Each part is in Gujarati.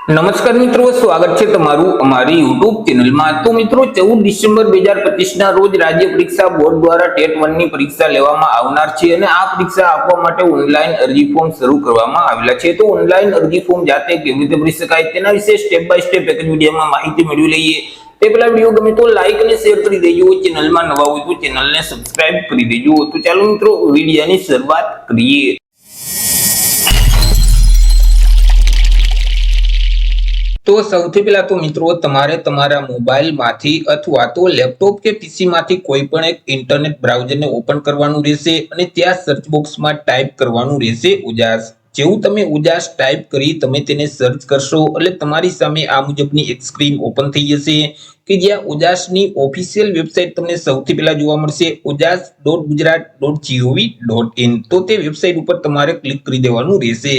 નમસ્કાર મિત્રો, સ્વાગત છે તમારું અમારી યુટ્યુબ ચેનલમાં। તો મિત્રો 14 ડિસેમ્બર 2025 ના રોજ રાજ્ય પરીક્ષા બોર્ડ દ્વારા ટેટ 1 ની પરીક્ષા લેવામાં આવનાર છે અને આ પરીક્ષા આપવા માટે ઓનલાઈન અરજી ફોર્મ શરૂ કરવામાં આવેલા છે। તો ઓનલાઈન અરજી ફોર્મ જાતે કેવી રીતે ભરી શકાય તેના વિશે સ્ટેપ બાય સ્ટેપ એક જ વિડીયોમાં માહિતી મેળવી લઈએ। તે પહેલા વિડીયો ગમે તો લાઈક અને શેર કરી દેજો, ચેનલમાં નવા હોય તો ચેનલને સબસ્ક્રાઇબ કરી દેજો। તો ચાલો મિત્રો વિડીયોની શરૂઆત કરીએ। તો સૌથી પહેલા તો મિત્રો તમારે તમારા મોબાઈલમાંથી અથવા તો લેપટોપ કે પીસીમાંથી કોઈ પણ એક ઇન્ટરનેટ બ્રાઉઝરને ઓપન કરવાનું રહેશે અને ત્યાં સર્ચ બોક્સમાં ટાઈપ કરવાનું રહેશે ઉજાસ। જેવું તમે ઉજાસ ટાઈપ કરી તમે તેને સર્ચ કરશો એટલે તમારી સામે આ મુજબની એક સ્ક્રીન ઓપન થઈ જશે કે જ્યાં ઉજાસની ઓફિશિયલ વેબસાઇટ તમને સૌથી પહેલા જોવા મળશે ujas.gujarat.gov.in। તો તે વેબસાઇટ ઉપર તમારે ક્લિક કરી દેવાનું રહેશે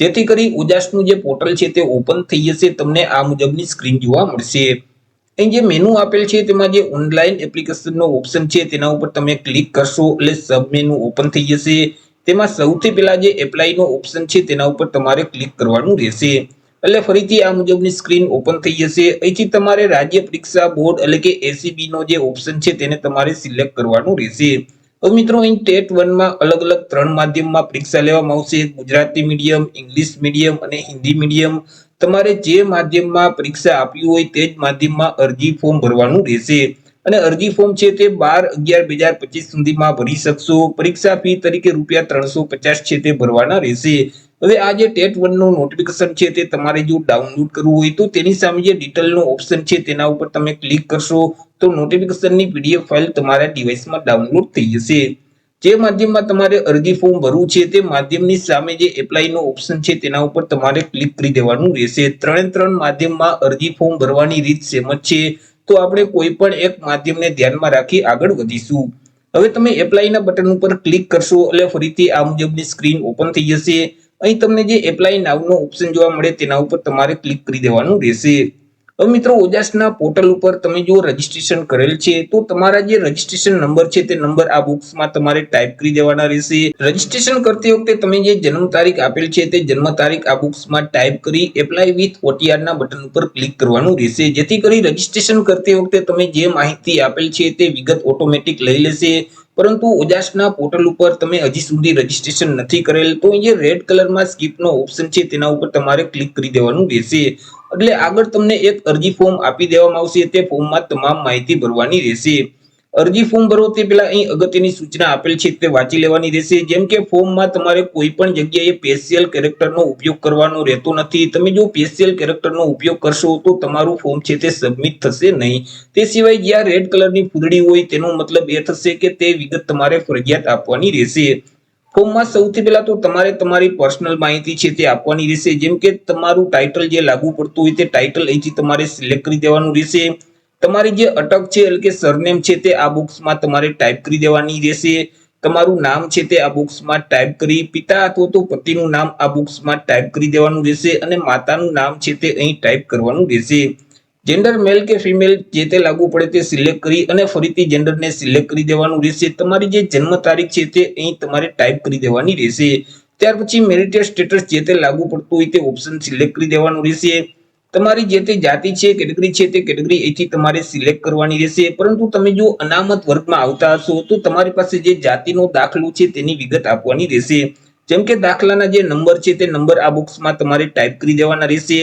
જેથી કરી ઉજાસનું જે પોર્ટલ છે તે ઓપન થઈ જશે, તમને આ મુજબની સ્ક્રીન જોવા મળશે। અહીં જે મેનુ આપેલ છે તેમાં જે ઓનલાઈન એપ્લિકેશનનો ઓપ્શન છે તેના ઉપર તમે ક્લિક કરશો એટલે સબ મેનુ ઓપન થઈ જશે। તેમાં સૌથી પહેલા જે એપ્લાયનો ઓપ્શન છે તેના ઉપર તમારે ક્લિક કરવાનું રહેશે એટલે ફરીથી આ મુજબની સ્ક્રીન ઓપન થઈ જશે। અહીંથી તમારે રાજ્ય પરીક્ષા બોર્ડ એટલે કે એસીબી નો જે ઓપ્શન છે તેને તમારે સિલેક્ટ કરવાનું રહેશે। હવે મિત્રો અહીં ટેટ 1 માં અલગ અલગ 3 માધ્યમમાં પરીક્ષા લેવામાં આવશે, ગુજરાતી મીડિયમ, ઇંગ્લિશ મીડિયમ અને હિન્દી મીડિયમ। તમારે જે માધ્યમમાં પરીક્ષા આપવી હોય તે જ માધ્યમમાં અરજી ફોર્મ ભરવાનું રહેશે અને અરજી ફોર્મ છે તે 12/11/2025 સુધીમાં ભરી શકશો। પરીક્ષા ફી તરીકે ₹350 છે તે ભરવાના રહેશે। હવે આ જે ટેટ 1 નું નોટિફિકેશન છે તે તમારે જો ડાઉનલોડ કરવું હોય તો તેની સામે જે ડિટેલનો ઓપ્શન છે તેના ઉપર તમે ક્લિક કરશો તો નોટિફિકેશનની પીડીએફ ફાઇલ તમારા ડિવાઇસમાં ડાઉનલોડ થઈ જશે। જે માધ્યમમાં તમારે અરજી ફોર્મ ભરવું છે તે માધ્યમની સામે જે એપ્લાયનો ઓપ્શન છે તેના ઉપર તમારે ક્લિક કરી દેવાનું રહેશે। 3 માધ્યમમાં અરજી ફોર્મ ભરવાની રીત સેમ જ છે, તો આપણે કોઈ પણ એક માધ્યમને ધ્યાનમાં રાખી આગળ વધીશું। હવે તમે એપ્લાયના બટન ઉપર ક્લિક કરશો એટલે ફરીથી આ મુજબની સ્ક્રીન ઓપન થઈ જશે। અહીં તમને જે એપ્લાય નાવનો ઓપ્શન જોવા મળે તેના ઉપર તમારે ક્લિક કરી દેવાનું રહેશે। હવે મિત્રો ઉજાસના પોર્ટલ ઉપર તમે જો રજીસ્ટ્રેશન કરેલ છે તો તમારા જે રજીસ્ટ્રેશન નંબર છે તે નંબર આ બોક્સમાં તમારે ટાઈપ કરી દેવાના રહેશે। રજીસ્ટ્રેશન કરતી વખતે તમે જે જન્મ તારીખ આપેલ છે તે જન્મ તારીખ આ બોક્સમાં ટાઈપ કરી એપ્લાય વિથ ઓટીઆર ના બટન ઉપર ક્લિક કરવાનું રહેશે જેથી કરી રજીસ્ટ્રેશન કરતી વખતે તમે જે માહિતી આપેલ છે તે વિગત ઓટોમેટિક લઈ લેશે। પરંતુ ઉજાસના પોર્ટલ ઉપર તમે હજી સુધી રજીસ્ટ્રેશન નથી કરેલ તો અહીં જે રેડ કલરમાં સ્કીપનો ઓપ્શન છે તેના ઉપર તમારે ક્લિક કરી દેવાનું રહેશે એટલે આગળ તમને એક અરજી ફોર્મ આપી દેવામાં આવશે, તે ફોર્મમાં તમામ માહિતી ભરવાની રહેશે। અરજી ફોર્મ ભરો તે પહેલા અહીં અગત્યની સૂચના આપેલ છે તે વાંચી લેવાની રહેશે। જેમ કે ફોર્મમાં તમારે કોઈ પણ જગ્યાએ સ્પેશિયલ કેરેક્ટરનો ઉપયોગ કરવાનો રહેતો નથી। તમે જો સ્પેશિયલ કેરેક્ટરનો ઉપયોગ કરશો તો તમારું ફોર્મ છે તે સબમિટ થશે નહીં। તે સિવાય જ્યાં રેડ કલરની ફૂદડી હોય તેનો મતલબ એ થશે કે તે વિગત તમારે ફરજિયાત આપવાની રહેશે। ફોર્મમાં સૌથી પહેલા તો તમારે તમારી પર્સનલ માહિતી છે તે આપવાની રહેશે, જેમ કે તમારું ટાઇટલ જે લાગુ પડતું હોય તે ટાઇટલ અહીંથી તમારે સિલેક્ટ કરી દેવાનું રહેશે। તમારી જે અટક છે એટલે કે સરનેમ છે તે આ બોક્સમાં તમારે ટાઈપ કરી દેવાની રહેશે। તમારું નામ છે તે આ બોક્સમાં ટાઈપ કરી પિતા અથવા તો પતિનું નામ આ બોક્સમાં ટાઈપ કરી દેવાનું રહેશે અને માતાનું નામ છે તે અહીં ટાઈપ કરવાનું રહેશે। જેન્ડર મેલ કે ફિમેલ જે તે લાગુ પડે તે સિલેક્ટ કરી અને ફરીથી જેન્ડરને સિલેક્ટ કરી દેવાનું રહેશે। તમારી જે જન્મ તારીખ છે તે અહીં તમારે ટાઈપ કરી દેવાની રહેશે। ત્યાર પછી મેરિટલ સ્ટેટસ જે તે લાગુ પડતું હોય તે ઓપ્શન સિલેક્ટ કરી દેવાનું રહેશે। તમારી જે તે જાતિ છે, કેટેગરી છે તે કેટેગરી અહીંથી તમારે સિલેક્ટ કરવાની રહેશે। પરંતુ તમે જો અનામત વર્ગમાં આવતા હશો તો તમારી પાસે જે જાતિનો દાખલો છે તેની વિગત આપવાની રહેશે। જેમ કે દાખલાના જે નંબર છે તે નંબર આ બોક્સમાં તમારે ટાઈપ કરી દેવાના રહેશે।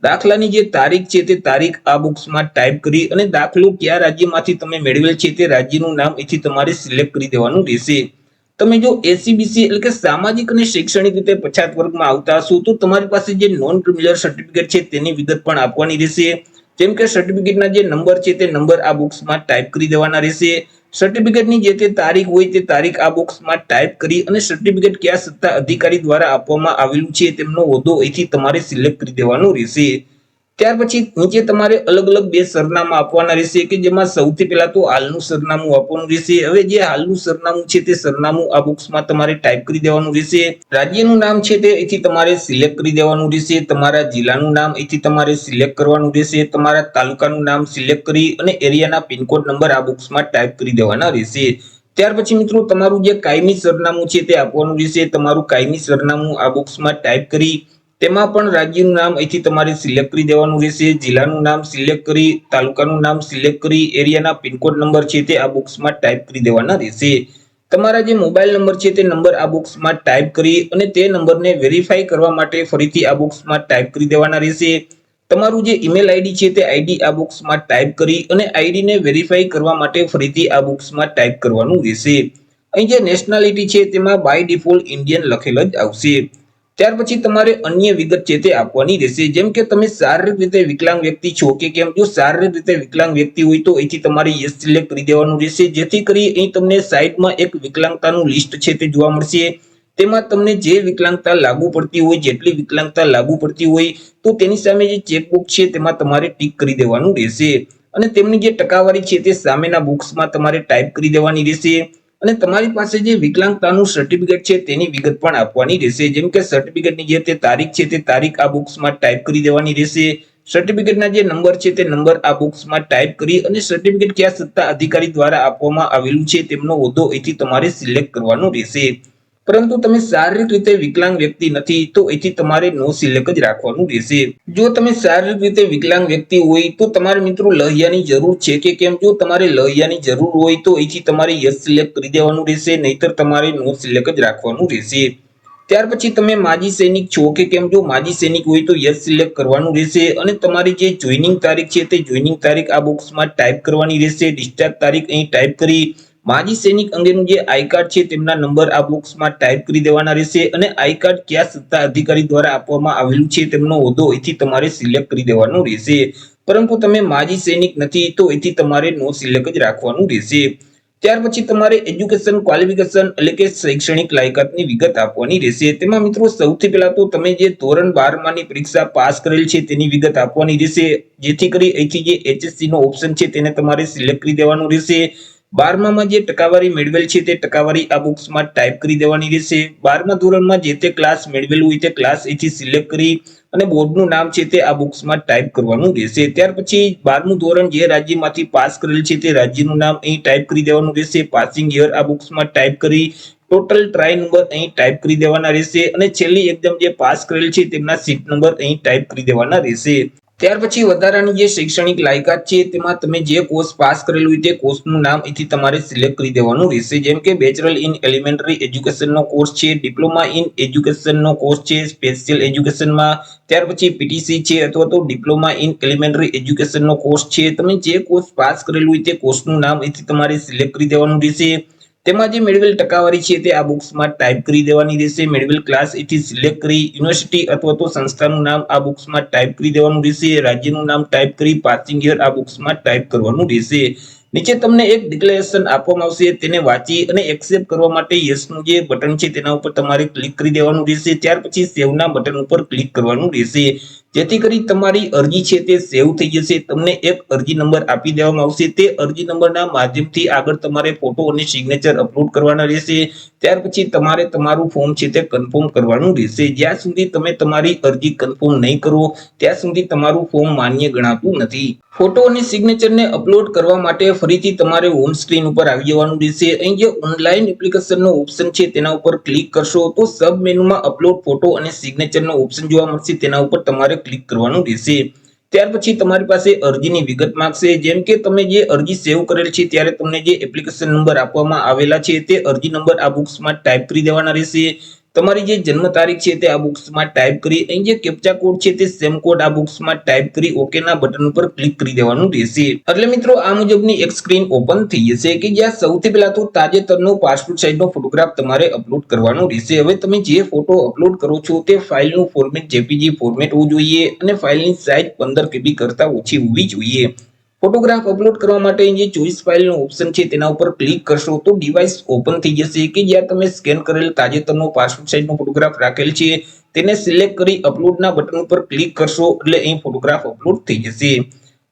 દાખલાની જે તારીખ છે તે તારીખ આ બોક્સમાં ટાઈપ કરી અને દાખલો કયા રાજ્યમાંથી તમે મેળવેલ છે તે રાજ્યનું નામ અહીંથી તમારે સિલેક્ટ કરી દેવાનું રહેશે। તમે જો એસીબીસી એટલે કે સામાજિક અને શૈક્ષણિક રીતે પછાત વર્ગમાં આવતા હશો તો તમારી પાસે જે નોન ક્રિમિનલ સર્ટિફિકેટ છે તેની વિગત પણ આપવાની રહેશે। જેમ કે સર્ટિફિકેટના જે નંબર છે તે નંબર આ બોક્સમાં ટાઈપ કરી દેવાના રહેશે। સર્ટિફિકેટની જે તે તારીખ હોય તે તારીખ આ બોક્સમાં ટાઈપ કરી અને સર્ટિફિકેટ કયા સત્તા અધિકારી દ્વારા આપવામાં આવેલું છે તેમનો હોદ્દો અહીંથી તમારે સિલેક્ટ કરી દેવાનો રહેશે। ત્યાર પછી નીચે તમારે અલગ અલગ 2 સરનામા આપવાના રહેશે કે જેમાં સૌથી પહેલા તો હાલનું સરનામું આપવાનું રહેશે। હવે જે હાલનું સરનામું છે તે સરનામું આ બોક્સમાં તમારે ટાઈપ કરી દેવાનું રહેશે। રાજ્યનું નામ છે તે અહીંથી તમારે સિલેક્ટ કરી દેવાનું રહેશે। તમારા જિલ્લાનું નામ અહીંથી તમારે સિલેક્ટ કરવાનું રહેશે। તમારા તાલુકાનું નામ સિલેક્ટ કરી અને એરિયાના પિનકોડ નંબર આ બોક્સમાં ટાઈપ કરી દેવાના રહેશે। ત્યાર પછી મિત્રો તમારું જે કાયમી સરનામું છે તે આપવાનું રહેશે। તમારું કાયમી સરનામું આ બોક્સમાં ટાઈપ કરી તેમાં પણ રાજ્યનું નામ અહીંથી તમારે સિલેક્ટ કરી દેવાનું રહેશે, જિલ્લાનું નામ સિલેક્ટ કરી, તાલુકાનું નામ સિલેક્ટ કરી, એરિયાના પિનકોડ નંબર છે તે આ બોક્સમાં ટાઈપ કરી દેવાના રહેશે. તમારા જે મોબાઈલ નંબર છે તે નંબર આ બોક્સમાં ટાઈપ કરી અને તે નંબરને વેરીફાઈ કરવા માટે ફરીથી આ બોક્સમાં ટાઈપ કરી દેવાના રહેશે. તમારું જે ઈમેલ આઈડી છે તે આઈડી આ બોક્સમાં ટાઈપ કરી અને આઈડીને વેરીફાઈ કરવા માટે ફરીથી આ બોક્સમાં ટાઈપ કરવાનું રહેશે. અહીં જે નેશનાલિટી છે તેમાં બાય ડિફોલ્ટ ઇન્ડિયન લખેલ જ આવશે. ત્યાર પછી તમારે અન્ય વિગત છે તે આપવાની રહેશે, જેમ કે તમે શારીરિક રીતે વિકલાંગ વ્યક્તિ છો કે કેમ. જો શારીરિક રીતે વિકલાંગ વ્યક્તિ હોય તો અહીંથી તમારે યસ સિલેક્ટ કરી દેવાનું રહેશે, જેથી કરી અહીં તમને સાઈડમાં એક વિકલાંગતાનું લિસ્ટ છે તે જોવા મળશે. તેમાં તમને જે વિકલાંગતા લાગુ પડતી હોય, જેટલી વિકલાંગતા લાગુ પડતી હોય તો તેની સામે જે ચેકબોક્સ છે તેમાં તમારે ટીક કરી દેવાનું રહેશે અને તેમની જે ટકાવારી છે તે સામેના બોક્સમાં તમારે ટાઈપ કરી દેવાની રહેશે. અને તમારી પાસે જે વિકલાંગતાનું સર્ટિફિકેટ છે તેની વિગત પણ આપવાની રહેશે, જેમ કે સર્ટિફિકેટની જે તે તારીખ છે તે તારીખ આ બોક્સમાં ટાઈપ કરી દેવાની રહેશે. સર્ટિફિકેટના જે નંબર છે તે નંબર આ બોક્સમાં ટાઈપ કરી અને સર્ટિફિકેટ કયા સત્તા અધિકારી દ્વારા આપવામાં આવેલું છે તેમનો હોદ્દો અહીંથી તમારે સિલેક્ટ કરવાનો રહેશે. પરંતુ તમે શારીરિક રીતે વિકલાંગ વ્યક્તિ નથી તો અહીંથી તમારે નો સિલેક્ટ જ રાખવાનું રહેશે. જો તમે શારીરિક રીતે વિકલાંગ વ્યક્તિ હોય તો તમારે મિત્રો લહિયાની જરૂર છે કે કેમ. જો તમારે લહિયાની જરૂર હોય તો અહીંથી તમારે યસ સિલેક્ટ કરી દેવાનું રહેશે, નહીતર તમારે નો સિલેક્ટ જ રાખવાનું રહેશે. ત્યાર પછી તમે માજી સૈનિક છો કે કેમ. જો માજી સૈનિક હોય તો યસ સિલેક્ટ કરવાનું રહેશે અને તમારી જે જોઈનિંગ તારીખ છે તે જોઈનિંગ તારીખ આ બોક્સમાં ટાઈપ કરવાની રહેશે. ડિસ્ચાર્જ તારીખ અહીં ટાઈપ કરી માજી સૈનિક અંગેનું જે આઈ કાર્ડ છે તેમના નંબર આ બોક્સમાં ટાઈપ કરી દેવાના રહેશે અને આઈ કાર્ડ કયા સત્તા અધિકારી દ્વારા આપવામાં આવેલું છે તેમનો હોદ્દો અહીંથી તમારે સિલેક્ટ કરી દેવાનો રહેશે. પરંતુ તમે માજી સૈનિક નથી તો અહીંથી તમારે નો સિલેક્ટ જ રાખવાનું રહેશે. ત્યાર પછી તમારે એજ્યુકેશન ક્વોલિફિકેશન એટલે કે શૈક્ષણિક લાયકાતની વિગત આપવાની રહેશે. તેમાં મિત્રો સૌથી પહેલા તો તમે જે ધોરણ 12 માની પરીક્ષા પાસ કરેલ છે તેની વિગત આપવાની રહેશે, જેથી કરી અહીંથી જે HSC નો ઓપ્શન છે તેને તમારે સિલેક્ટ કરી દેવાનું રહેશે. 12માં જે ટકાવારી મેળવેલ છે તે ટકાવારી આ બોક્સમાં ટાઈપ કરી દેવાની રહેશે. 12મા ધોરણમાં જે તે ક્લાસ મેળવેલું હોય તે ક્લાસ અહીંથી સિલેક્ટ કરી અને બોર્ડનું નામ છે તે આ બોક્સમાં ટાઈપ કરવાનું રહેશે. ત્યાર પછી 12મું ધોરણ જે રાજ્યમાંથી પાસ કરેલ છે તે રાજ્યનું નામ અહીં ટાઈપ કરી દેવાનું રહેશે. પાસિંગ યર આ બોક્સમાં ટાઈપ કરી ટોટલ ટ્રાય નંબર અહીં ટાઈપ કરી દેવાના રહેશે અને છેલ્લી એક્ઝામ જે પાસ કરેલ છે તેમના સીટ નંબર અહીં ટાઈપ કરી દેવાના રહેશે. ત્યાર પછી વધારાની જે શૈક્ષણિક લાયકાત છે તેમાં તમે જે કોર્સ પાસ કરેલું હોય તે કોર્સનું નામ અહીંથી તમારે સિલેક્ટ કરી દેવાનું રહેશે, જેમ કે બેચલર ઇન એલિમેન્ટરી એજ્યુકેશનનો કોર્સ છે, ડિપ્લોમા ઇન એજ્યુકેશનનો કોર્સ છે સ્પેશિયલ એજ્યુકેશનમાં, ત્યાર પછી પીટીસી છે અથવા તો ડિપ્લોમા ઇન એલિમેન્ટરી એજ્યુકેશનનો કોર્સ છે. તમે જે કોર્સ પાસ કરેલું હોય તે કોર્સનું નામ અહીંથી તમારે સિલેક્ટ કરી દેવાનું રહેશે. તેમાં જે મેળવેલ ટકાવારી છે તે આ બોક્સમાં ટાઈપ કરી દેવાની રહેશે. મેળવેલ ક્લાસ અહીંથી સિલેક્ટ કરી યુનિવર્સિટી અથવા તો સંસ્થાનું નામ આ બોક્સમાં ટાઈપ કરી દેવાનું રહેશે. રાજ્યનું નામ ટાઈપ કરી પાસિંગ યર આ બોક્સમાં ટાઈપ કરવાનું રહેશે. નીચે તમને એક ડિક્લેરેશન આપવામાં આવશે, તેને વાંચી અને એક્સેપ્ટ કરવા માટે યસનું જે બટન છે તેના ઉપર તમારે ક્લિક કરી દેવાનું રહેશે. ત્યાર પછી સેવના બટન ઉપર ક્લિક કરવાનું રહેશે, જેથી કરી તમારી અરજી છે તે સેવ થઈ જશે. તમને એક અરજી નંબર આપી દેવામાં આવશે, તે અરજી નંબરના માધ્યમથી આગળ તમારે ફોટો અને સિગ્નેચર અપલોડ કરવાના રહેશે. ત્યાર પછી તમારે તમારું ફોર્મ છે તે કન્ફર્મ કરવાનું રહેશે. જ્યાં સુધી તમે તમારી અરજી કન્ફર્મ નહીં કરો ત્યાં સુધી તમારું ફોર્મ માન્ય ગણાતું નથી. ફોટો અને સિગ્નેચરને અપલોડ કરવા માટે ફરીથી તમારે હોમ સ્ક્રીન ઉપર આવી જવાનું રહેશે. અહીં જે ઓનલાઈન એપ્લિકેશનનો ઓપ્શન છે તેના ઉપર ક્લિક કરશો તો સબ મેનુમાં અપલોડ ફોટો અને સિગ્નેચરનો ઓપ્શન જોવા મળશે, તેના ઉપર તમારે ક્લિક કરવાનું રહેશે. ત્યાર પછી તમારી પાસે અરજીની વિગત માંગશે, જેમ કે તમે જે અરજી સેવ કરેલ છે ત્યારે તમને જે એપ્લિકેશન નંબર આપવામાં આવેલા છે તે અરજી નંબર આ બોક્સમાં ટાઈપ કરી દેવાના રહેશે. તમારી જે જન્મ તારીખ છે તે આ બોક્સમાં ટાઈપ કરી અહીં જે કેપ્ચા કોડ છે તે સેમ કોડ આ બોક્સમાં ટાઈપ કરી ઓકે ના બટન ઉપર ક્લિક કરી દેવાનું રહેશે. એટલે મિત્રો આ મુજબની એક સ્ક્રીન ઓપન થઈ જશે કે જ્યાં સૌથી પહેલા તો તાજેતરનો પાસપોર્ટ સાઇઝનો ફોટોગ્રાફ તમારે અપલોડ કરવાનો રહેશે. હવે તમે જે ફોટો અપલોડ કરો છો તે ફાઇલનું ફોર્મેટ જેપીજી ફોર્મેટ હોવું જોઈએ અને ફાઇલની સાઇઝ 15 KB કરતા ઓછી હોવી જોઈએ. ફોટોગ્રાફ અપલોડ કરવા માટે જે ચોઈસ ફાઇલનો ઓપ્શન છે તેના ઉપર ક્લિક કરશો તો ડિવાઇસ ઓપન થઈ જશે કે જ્યાં તમે સ્કેન કરેલ તાજેતરનો પાસપોર્ટ સાઇઝનો ફોટોગ્રાફ રાખેલ છે તેને સિલેક્ટ કરી અપલોડના બટન ઉપર ક્લિક કરશો એટલે અહીં ફોટોગ્રાફ અપલોડ થઈ જશે.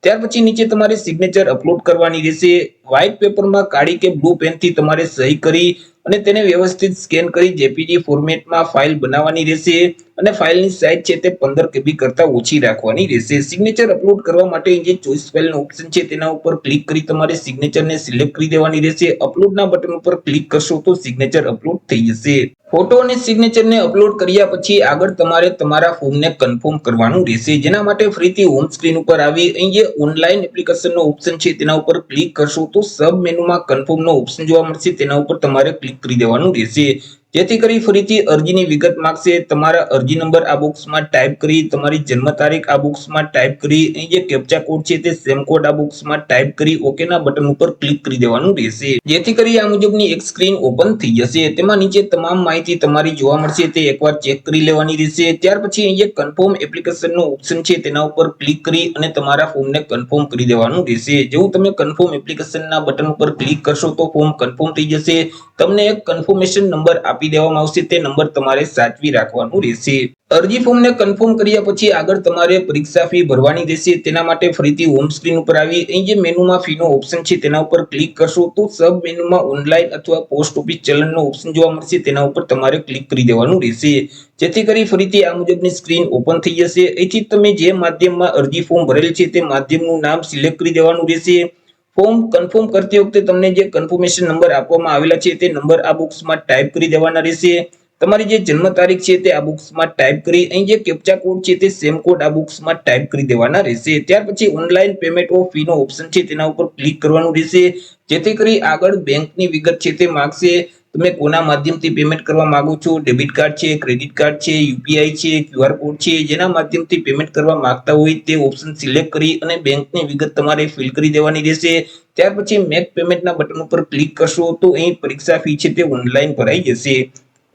ત્યાર પછી નીચે તમારે સિગ્નેચર અપલોડ કરવાની રહેશે. વ્હાઇટ પેપરમાં કાળી કે બ્લુ પેનથી તમારે સહી કરી અને તેને વ્યવસ્થિત સ્કેન કરી જેપીજી ફોર્મેટમાં ફાઇલ બનાવવાની રહેશે અને ફાઇલની સાઇઝ છે તે 15 KB કરતા ઓછી રાખવાની રહેશે। સિગ્નેચર અપલોડ કરવા માટે જે ચોઇસ ફાઇલનો ઓપ્શન છે તેના ઉપર ક્લિક કરી તમારે સિગ્નેચરને સિલેક્ટ કરી દેવાની રહેશે। અપલોડના બટન ઉપર ક્લિક કરશો તો સિગ્નેચર અપલોડ થઈ જશે। ફોટો અને સિગ્નેચરને અપલોડ કર્યા પછી આગળ તમારે તમારા ફોર્મને કન્ફર્મ કરવાનું રહેશે, જેના માટે ફરીથી હોમ સ્ક્રીન ઉપર આવી અહીં જે ઓનલાઈન એપ્લિકેશનનો ઓપ્શન છે તેના ઉપર ક્લિક કરશો તો સબ મેનુમાં કન્ફર્મનો ઓપ્શન જોવા મળશે, તેના ઉપર તમારે ક્લિક કરી દેવાનું રહેશે। જેથી કરી ફરીથી અરજીની વિગત માંગશે, તમારા અરજી નંબર આ બોક્સમાં ટાઈપ કરી, તમારી જન્મ તારીખ આ બોક્સમાં ટાઈપ કરી, અહીં જે કેપ્ચા કોડ છે તે સેમ કોડ આ બોક્સમાં ટાઈપ કરી ઓકેના બટન ઉપર ક્લિક કરી દેવાનું રહેશે। જેથી કરી આ મુજબની એક સ્ક્રીન ઓપન થઈ જશે। તેમાં નીચે તમામ માહિતી તમારી જોવા મળશે, તે એકવાર ચેક કરી લેવાની રહેશે। ત્યાર પછી અહીં જે કન્ફર્મ એપ્લિકેશનનો ઓપ્શન છે તેના ઉપર ક્લિક કરી અને તમારા ફોર્મને કન્ફર્મ કરી દેવાનું રહેશે। જેવું તમે કન્ફર્મ એપ્લિકેશનના બટન ઉપર ક્લિક કરશો તો ફોર્મ કન્ફર્મ થઈ જશે। તમને એક કન્ફર્મેશન નંબર આપી દેવામાં આવશે, તે નંબર તમારે સાચવી રાખવાનું રહેશે। અરજી ફોર્મને કન્ફર્મ કર્યા પછી આગળ તમારે પરીક્ષા ફી ભરવાની રહેશે। તેના માટે ફરીથી હોમ સ્ક્રીન ઉપર આવી અહીં જે મેનુમાં ફીનો ઓપ્શન છે તેના ઉપર ક્લિક કરશો તો સબ મેનુમાં ઓનલાઈન અથવા પોસ્ટ ઓફિસ ચલણનો ઓપ્શન જોવા મળશે, તેના ઉપર તમારે ક્લિક કરી દેવાનું રહેશે। જેથી કરી ફરીથી આ મુજબની સ્ક્રીન ઓપન થઈ જશે। અહીંથી તમે જે માધ્યમમાં અરજી ફોર્મ ભરેલ છે તે માધ્યમનું નામ સિલેક્ટ કરી દેવાનું રહેશે। ફોર્મ કન્ફર્મ કરતી વખતે તમને જે કન્ફર્મેશન નંબર આપવામાં આવેલા છે તે નંબર આ બોક્સમાં ટાઈપ કરી દેવાના રહેશે। તમારી જે જન્મ તારીખ છે તે આ બોક્સમાં ટાઈપ કરી અહીં જે કેપ્ચા કોડ છે તે સેમ કોડ આ બોક્સમાં ટાઈપ કરી દેવાના રહેશે। ત્યાર પછી ઓનલાઈન પેમેન્ટ ઓફ ફીનો ઓપ્શન છે તેના ઉપર ક્લિક કરવાનું રહેશે। જેથી કરી આગળ બેંકની વિગત છે તે માંગશે, તમે કોના માધ્યમથી પેમેન્ટ કરવા માંગો છો, ડેબિટ કાર્ડ છે, ક્રેડિટ કાર્ડ છે, યુપીઆઈ છે, ક્યુઆર કોડ છે, જેના માધ્યમથી પેમેન્ટ કરવા માંગતા હોય તે ઓપ્શન સિલેક્ટ કરી અને બેંકની વિગત તમારે ફિલ કરી દેવાની રહેશે। ત્યાર પછી મેક પેમેન્ટના બટન ઉપર ક્લિક કરશો તો અહીં પરીક્ષા ફી છે તે ઓનલાઈન ભરાઈ જશે।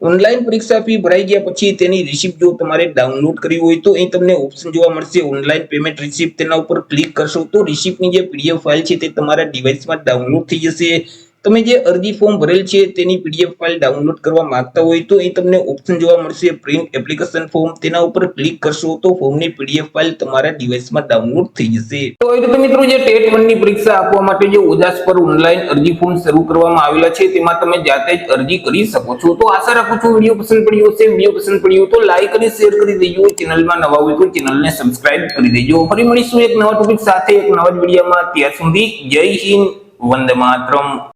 ઓનલાઈન પરીક્ષા ફી ભરાઈ ગયા પછી તેની રિસિપ્ટ જો તમારે ડાઉનલોડ કરવી હોય તો અહીં તમને ઓપ્શન જોવા મળશે ઓનલાઈન પેમેન્ટ રિસિપ્ટ, તેના ઉપર ક્લિક કરશો તો રિસિપ્ટની જે પીડીએફ ફાઇલ છે તે તમારા ડિવાઇસમાં ડાઉનલોડ થઈ જશે। તમે જે અરજી ફોર્મ ભરેલ છે તેની પીડીએફ ફાઇલ ડાઉનલોડ કરવા માંગતા હોય તો અહીં તમને ઓપ્શન જોવા મળશે પ્રિન્ટ એપ્લિકેશન ફોર્મ, તેના ઉપર ક્લિક કરશો તો ફોર્મની પીડીએફ ફાઇલ તમારા ડિવાઇસમાં ડાઉનલોડ થઈ જશે। તો એ રીતે મિત્રો જે ટેટ 1 ની પરીક્ષા આપવા માટે જે ઓજાસ પર ઓનલાઈન અરજી ફોર્મ શરૂ કરવામાં આવેલા છે તેમાં તમે જાતે જ અરજી કરી શકો છો। તો આશા રાખું છું વિડીયો પસંદ પડ્યો હશે। વિડીયો પસંદ પડ્યો તો લાઈક અને શેર કરી દેજો। ચેનલમાં નવા હોય તો ચેનલને સબસ્ક્રાઇબ કરી દેજો। ફરી મળીશું એક નવા ટોપિક સાથે એક નવા જ વિડીયોમાં। ત્યાર સુધી જય હિન્દ, વંદે માતરમ।